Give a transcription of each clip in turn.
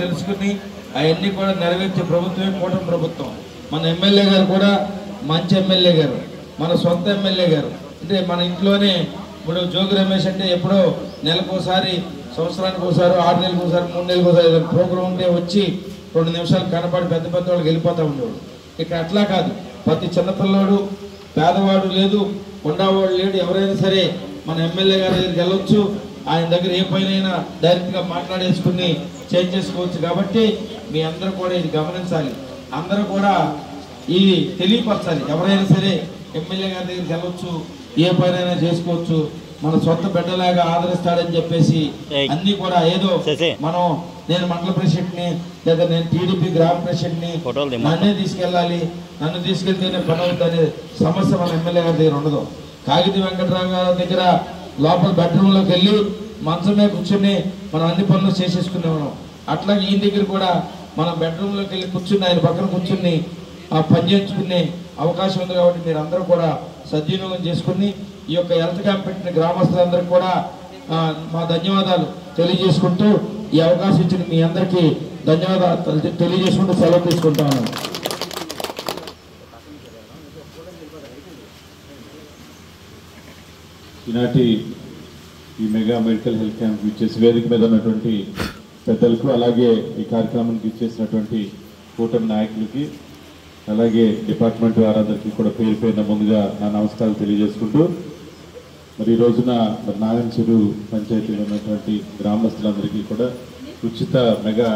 తెలుసుకుని అవన్నీ కూడా నెరవేర్చే ప్రభుత్వమే కూటమి ప్రభుత్వం. మన ఎమ్మెల్యే గారు కూడా మంచి ఎమ్మెల్యే గారు, మన సొంత ఎమ్మెల్యే గారు. అంటే మన ఇంట్లోనే ఇప్పుడు జోగి రమేష్ అంటే ఎప్పుడో నెలకోసారి, సంవత్సరానికి ఒకసారి, 6 నెలలకు ఒకసారి, 3 నెలలకు ఒకసారి ప్రోగ్రాం ఉంటే వచ్చి 2 నిమిషాలు కనపడి పెద్ద పెద్ద వాళ్ళకి వెళ్ళిపోతూ ఉండేవాడు. ఇక్కడ అట్లా కాదు, ప్రతి చిన్నపిల్లవాడు, పేదవాడు లేదు, ఉండేవాడు లేడు, ఎవరైనా సరే మన ఎమ్మెల్యే గారి దగ్గరికి వెళ్ళొచ్చు. ఆయన దగ్గర ఏ పైనైనా డైరెక్ట్గా మాట్లాడేసుకుని చేంజ్ చేసుకోవచ్చు. కాబట్టి మీ అందరూ కూడా ఇది గమనించాలి, అందరూ కూడా ఇది తెలియపరచాలి. ఎవరైనా సరే ఎమ్మెల్యే గారి దగ్గరికి వెళ్ళొచ్చు, ఏ పైనైనా చేసుకోవచ్చు, మన సొంత బిడ్డలాగా ఆదరిస్తాడని చెప్పేసి అన్ని కూడా ఏదో మనం నేను మండల ప్రెసిడెంట్ని లేదా నేను టీడీపీ గ్రామ ప్రెసిడెంట్ని నన్నే తీసుకెళ్ళాలి, నన్ను తీసుకెళ్తేనే పని అవుతుందనే సమస్య మన ఎమ్మెల్యే గారి దగ్గర ఉండదు. కాగిత వెంకటరావు గారి దగ్గర లోపల బెడ్రూమ్లోకి వెళ్ళి మంచమే కూర్చుని మనం అన్ని పనులు చేసేసుకునేవాళ్ళం. అట్లాగే ఈ దగ్గర కూడా మనం బెడ్రూమ్లోకి వెళ్ళి కూర్చుని ఆయన పక్కన కూర్చుని పని చేయించుకునే అవకాశం ఉంది. కాబట్టి మీరు అందరూ కూడా సద్వినియోగం చేసుకుని ఈ యొక్క హెల్త్ క్యాంప్ పెట్టిన గ్రామస్తులందరికీ కూడా మా ధన్యవాదాలు తెలియజేసుకుంటూ ఈ అవకాశం ఇచ్చిన మీ అందరికీ ధన్యవాదాలు తెలియజేసుకుంటూ సెలవు తీసుకుంటా ఉన్నాను. ఈనాటి ఈ మెగా మెడికల్ హెల్త్ క్యాంప్ ఇచ్చేసి వేదిక మీద ఉన్నటువంటి పెద్దలకు, అలాగే ఈ కార్యక్రమానికి ఇచ్చేసినటువంటి కూటమి నాయకులకి, అలాగే డిపార్ట్మెంట్ వారందరికీ కూడా పేరు పేరున ముందుగా నా నమస్కారాలు తెలియజేసుకుంటూ, మరి ఈ రోజున మరి నాగంచెరు పంచాయతీలో ఉన్నటువంటి గ్రామస్తులందరికీ కూడా ఉచిత మెగా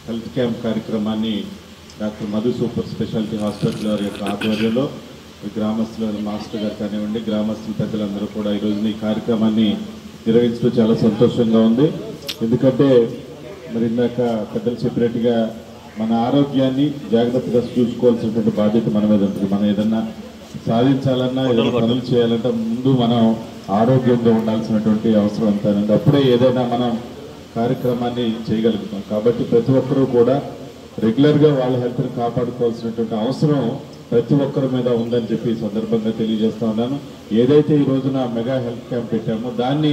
హెల్త్ క్యాంప్ కార్యక్రమాన్ని doctor Madhu super speciality hospital వారి యొక్క ఆధ్వర్యంలో గ్రామస్తుల మాస్టర్ గారు కానివ్వండి, గ్రామస్తుల పెద్దలందరూ కూడా ఈ రోజున ఈ కార్యక్రమాన్ని నిర్వహించడం చాలా సంతోషంగా ఉంది. ఎందుకంటే మరి ఇందాక పెద్దలు చెప్పినట్టుగా మన ఆరోగ్యాన్ని జాగ్రత్తగా చూసుకోవాల్సినటువంటి బాధ్యత మన మీద ఉంటుంది. మనం ఏదన్నా సాధించాలన్నా, ఏదైనా పనులు చేయాలంటే ముందు మనం ఆరోగ్యంగా ఉండాల్సినటువంటి అవసరం అంతానండి. అప్పుడే ఏదైనా మనం కార్యక్రమాన్ని చేయగలుగుతాం. కాబట్టి ప్రతి ఒక్కరూ కూడా రెగ్యులర్గా వాళ్ళ హెల్త్ని కాపాడుకోవాల్సినటువంటి అవసరం ప్రతి ఒక్కరి మీద ఉందని చెప్పి ఈ సందర్భంగా తెలియజేస్తా ఉన్నాను. ఏదైతే ఈ రోజున మెగా హెల్త్ క్యాంప్ పెట్టామో దాన్ని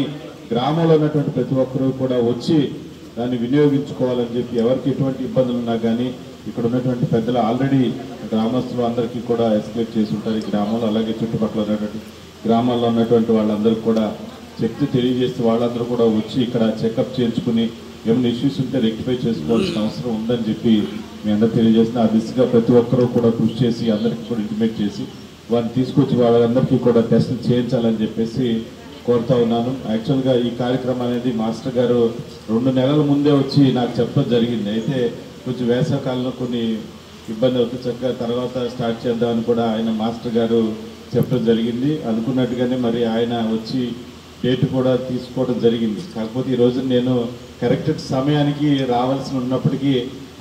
గ్రామంలో ఉన్నటువంటి ప్రతి ఒక్కరూ కూడా వచ్చి దాన్ని వినియోగించుకోవాలని చెప్పి, ఎవరికి ఎటువంటి ఇబ్బందులు ఉన్నా కానీ ఇక్కడ ఉన్నటువంటి పెద్దలు ఆల్రెడీ గ్రామస్తులు అందరికీ కూడా ఎస్కలేట్ చేసి ఉంటారు ఈ గ్రామంలో. అలాగే చుట్టుపక్కల ఉన్నటువంటి గ్రామాల్లో ఉన్నటువంటి వాళ్ళందరికీ కూడా చెప్తే తెలియజేస్తే వాళ్ళందరూ కూడా వచ్చి ఇక్కడ చెకప్ చేయించుకుని ఏమైనా ఇష్యూస్ ఉంటే రెక్టిఫై చేసుకోవాల్సిన అవసరం ఉందని చెప్పి మీ అందరూ తెలియజేసిన ఆ దిశగా ప్రతి ఒక్కరూ కూడా కృషి చేసి అందరికీ కూడా ఇంటిమేట్ చేసి వారిని తీసుకొచ్చి వాళ్ళందరికీ కూడా టెస్టులు చేయించాలని చెప్పేసి కోరుతా ఉన్నాను. యాక్చువల్గా ఈ కార్యక్రమం అనేది మాస్టర్ గారు 2 నెలల ముందే వచ్చి నాకు చెప్పడం జరిగింది. అయితే కొంచెం వేసవకాలంలో కొన్ని ఇబ్బంది అవుతుంది, చక్కగా తర్వాత స్టార్ట్ చేద్దామని కూడా ఆయన మాస్టర్ గారు చెప్పడం జరిగింది. అనుకున్నట్టుగానే మరి ఆయన వచ్చి డేట్ కూడా తీసుకోవడం జరిగింది. కాకపోతే ఈ రోజున నేను కరెక్ట్ సమయానికి రావాల్సి ఉన్నప్పటికీ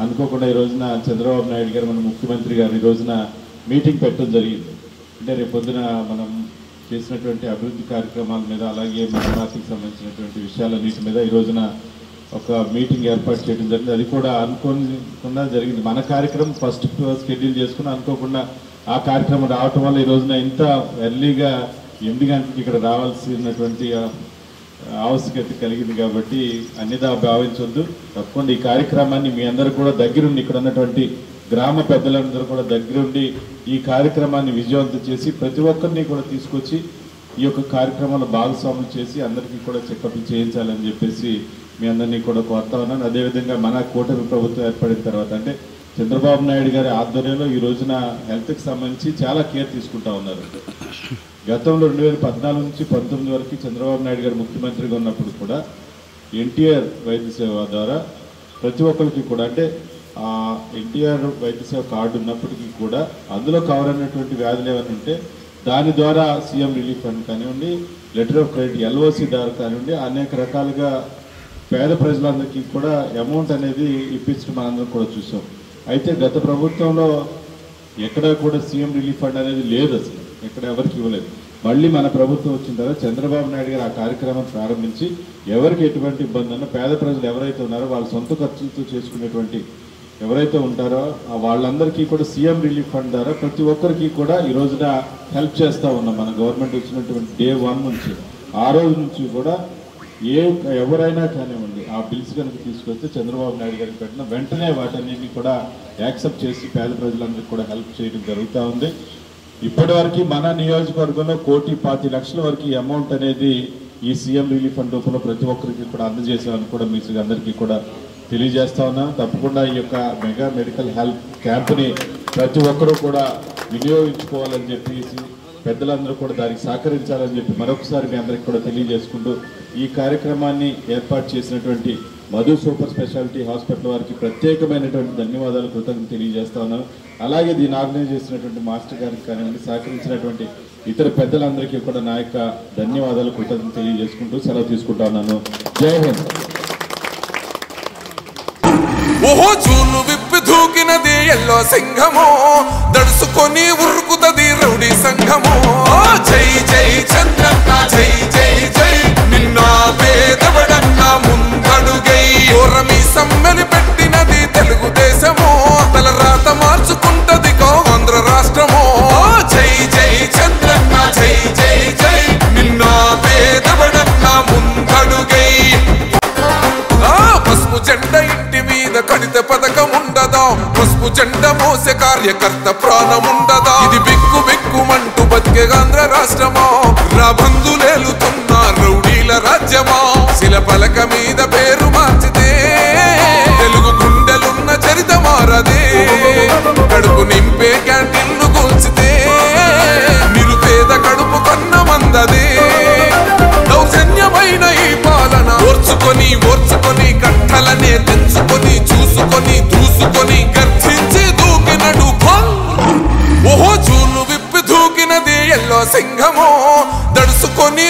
అనుకోకుండా ఈ రోజున చంద్రబాబు నాయుడు గారు మన ముఖ్యమంత్రి గారు ఈ రోజున మీటింగ్ పెట్టడం జరిగింది. అంటే రేపు పొద్దున మనం చేసినటువంటి అభివృద్ధి కార్యక్రమాల మీద, అలాగే మన పార్టీకి సంబంధించినటువంటి విషయాలన్నిటి మీద ఈ రోజున ఒక మీటింగ్ ఏర్పాటు చేయడం జరిగింది. అది కూడా అనుకోకుండా జరిగింది. మన కార్యక్రమం ఫస్ట్ షెడ్యూల్ చేసుకుని అనుకోకుండా ఆ కార్యక్రమం రావటం వల్ల ఈ రోజున ఇంత ఎర్లీగా 8 గంటలకు ఇక్కడ రావాల్సినటువంటి ఆవశ్యకత కలిగింది. కాబట్టి అన్నిదా భావించొద్దు. తప్పకుండా ఈ కార్యక్రమాన్ని మీ అందరూ కూడా దగ్గరుండి, ఇక్కడ ఉన్నటువంటి గ్రామ పెద్దలందరూ కూడా దగ్గరుండి ఈ కార్యక్రమాన్ని విజయవంతం చేసి ప్రతి ఒక్కరిని కూడా తీసుకొచ్చి ఈ యొక్క కార్యక్రమాలు భాగస్వాములు చేసి అందరికీ కూడా చెకప్లు చేయించాలని చెప్పేసి మీ అందరినీ కూడా కోరుతా ఉన్నాను. అదేవిధంగా మన కూటమి ప్రభుత్వం ఏర్పడిన తర్వాత అంటే చంద్రబాబు నాయుడు గారి ఆధ్వర్యంలో ఈ రోజున హెల్త్కి సంబంధించి చాలా కేర్ తీసుకుంటా ఉన్నారు. గతంలో 2014 నుంచి 19 వరకు చంద్రబాబు నాయుడు గారు ముఖ్యమంత్రిగా ఉన్నప్పుడు కూడా ఎన్టీఆర్ వైద్య సేవ ద్వారా ప్రతి ఒక్కరికి కూడా అంటే ఆ ఎన్టీఆర్ వైద్య సేవ కార్డు ఉన్నప్పటికీ కూడా అందులో కవర్ అయినటువంటి వ్యాధులు ఏమైనా ఉంటే దాని ద్వారా సీఎం రిలీఫ్ ఫండ్ కానివ్వండి, లెటర్ ఆఫ్ క్రెడిట్ ఎల్ఓసి ద్వారా కానివ్వండి, అనేక రకాలుగా పేద ప్రజలందరికీ కూడా అమౌంట్ అనేది ఇప్పించడం మనందరం కూడా చూసాం. అయితే గత ప్రభుత్వంలో ఎక్కడ కూడా సీఎం రిలీఫ్ ఫండ్ అనేది లేదు, అసలు ఎక్కడ ఎవరికి ఇవ్వలేదు. మళ్ళీ మన ప్రభుత్వం వచ్చిన తర్వాత చంద్రబాబు నాయుడు గారు ఆ కార్యక్రమం ప్రారంభించి ఎవరికి ఎటువంటి ఇబ్బంది ఉన్నా పేద ప్రజలు ఎవరైతే ఉన్నారో వాళ్ళ సొంత ఖర్చులతో చేసుకునేటువంటి ఎవరైతే ఉంటారో వాళ్ళందరికీ కూడా సీఎం రిలీఫ్ ఫండ్ ద్వారా ప్రతి ఒక్కరికి కూడా ఈ రోజున హెల్ప్ చేస్తూ ఉన్నాం. మన గవర్నమెంట్ వచ్చినటువంటి Day 1 నుంచి ఆ రోజు నుంచి కూడా ఎవరైనా కానివ్వండి ఆ బిల్స్ కనుక తీసుకొస్తే చంద్రబాబు నాయుడు గారికి పెట్టిన వెంటనే వాటన్నిటిని కూడా యాక్సెప్ట్ చేసి పేద ప్రజలందరికీ కూడా హెల్ప్ చేయడం జరుగుతూ ఉంది. ఇప్పటి వరకు మన నియోజకవర్గంలో 1,25,00,000 వరకు ఈ అమౌంట్ అనేది ఈ సీఎం రిలీఫ్ ఫండ్ రూపంలో ప్రతి ఒక్కరికి కూడా అందజేసామని కూడా మీకు అందరికీ కూడా తెలియజేస్తా ఉన్నా. తప్పకుండా ఈ యొక్క మెగా మెడికల్ హెల్త్ క్యాంప్ని ప్రతి ఒక్కరూ కూడా వినియోగించుకోవాలని చెప్పేసి పెద్దలందరూ కూడా దానికి సహకరించాలని చెప్పి మరొకసారి మీ అందరికీ కూడా తెలియజేసుకుంటూ ఈ కార్యక్రమాన్ని ఏర్పాటు చేసినటువంటి మధు సూపర్ స్పెషాలిటీ హాస్పిటల్ వారికి ప్రత్యేకమైనటువంటి ధన్యవాదాలు కృతజ్ఞతలు తెలియజేస్తా ఉన్నాను. అలాగే దీన్ని ఆర్గనైజ్ చేసినటువంటి మాస్టర్ గారికి కానివ్వండి, సహకరించినటువంటి ఇతర పెద్దలందరికీ కూడా నా యొక్క ధన్యవాదాలు కృతజ్ఞతలు తెలియజేసుకుంటూ సెలవు తీసుకుంటా ఉన్నాను. జై హింద్. ఓహో చూలు విప్పి దూకినది ఎల్లో సింహమో, దడుసుకొని ఉరుకుతది రౌడీ సంఘమో. జై జై చంద్రన్న జై జై జై, నిన్న పేదవడన్న ముందడుగై. ఓరమి సమ్మెలి పెట్టినది తెలుగుదేశమో, తల రాత మార్చుకుంటది ఆంధ్ర రాష్ట్రమో. జై జై చంద్రన్న జై జై జై, నిన్న పేదవడన్న ముందడుగై. పసుపు జెండ ఇంటి మీద కడితే పథకం ఉండదా, పసుపు జెండ మోసే కార్యకర్త ప్రాణం ఉండదా. ఇది బిక్కు బిక్కుమంటూ బతికే ఆంధ్ర రాష్ట్రమా, రాబందులేలుతున్న రౌడీల రాజ్యమా. శిల పలక మీద పేరు మార్చితే తెలుగు గుండెలున్న చరిత మారదే. కడుపు నింపే క్యాంటీన్లు కూల్చితే నిరుపేద కడుపు కన్న మందదే. దౌర్జన్యమైన ఈ పాలన ఓర్చుకొని ఓర్చుకొని కట్టలనే తెంచుకొని చూసుకొని దూసుకొని గర్జించి దూకినడు. ఓహో చూలు విప్పి దూకినది ఎల్లో సింహమో, దడుసుకొని